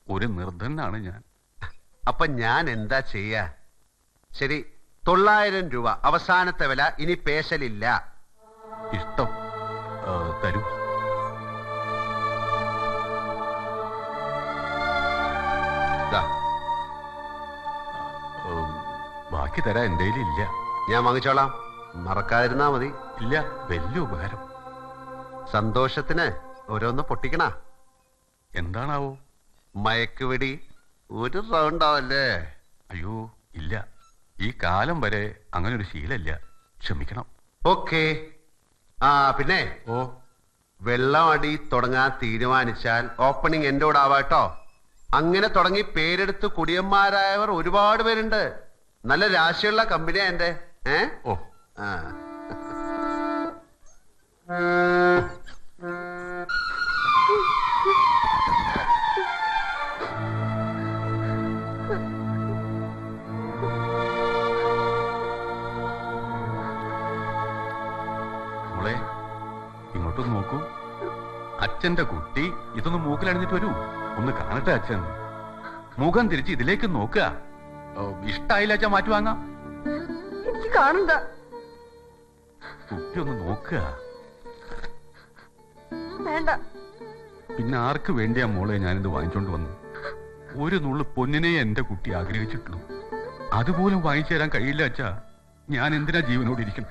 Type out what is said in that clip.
ഒരു നിർധനാണ് ഞാൻ. അപ്പൊ ഞാൻ എന്താ ചെയ്യാ? ശരി, 900 രൂപ അവസാനത്തെ വില. ഇനി പേശലില്ല. ഇഷ്ടം. തരൂ. ദാ, ബാക്കി തരാ എന്റെ ഇല്ല. ഞാൻ വാങ്ങിച്ചോളാം, മറക്കാതിരുന്നാ മതി. ഇല്ല, വലിയ ഉപകാരം. സന്തോഷത്തിന് ഓരോന്ന് പൊട്ടിക്കണ. എന്താണാവോ? മയക്കുവെടി ഒരു റൗണ്ടാവല്ലേ? അയ്യോ ഇല്ല, ഈ കാലം വരെ അങ്ങനെ ഒരു ശീലമില്ല. ക്ഷമിക്കണം. ഓക്കെ. ആ പിന്നെ ഓ, വെള്ളം അടി തുടങ്ങാൻ തീരുമാനിച്ചാൽ ഓപ്പണിംഗ് എന്റെ കൂടെ ആവാട്ടോ. അങ്ങനെ തുടങ്ങി പേരെടുത്ത് കുടിയന്മാരായവർ ഒരുപാട് പേരുണ്ട്. നല്ല രാശിയുള്ള കമ്പനിയാ എന്റെ. ഓ, ആ. മോളെ, ഇങ്ങോട്ടൊന്ന് നോക്കൂ. അച്ഛന്റെ കുട്ടി ഇതൊന്ന് മൂക്കിലണിഞ്ഞിട്ട് വരൂ. ഒന്ന് കാണട്ടെ അച്ഛൻ. മുഖം തിരിച്ച് ഇതിലേക്ക് നോക്കുക. ഇഷ്ടായില്ല അച്ഛൻ മാറ്റി വാങ്ങാം. എനിക്ക് കാണണ്ട. കുട്ടി ഒന്ന് നോക്കുക. വേണ്ട. പിന്നെ ആർക്ക് വേണ്ടിയാ മോളെ ഞാനിത് വാങ്ങിച്ചോണ്ട് വന്നു? ഒരു നുള്ളു പൊന്നിനെ എന്റെ കുട്ടി ആഗ്രഹിച്ചിട്ടുള്ളൂ. അതുപോലും വാങ്ങിച്ചു തരാൻ കഴിയില്ല അച്ഛാ. ഞാൻ എന്തിനാ ജീവനോടിരിക്കണം?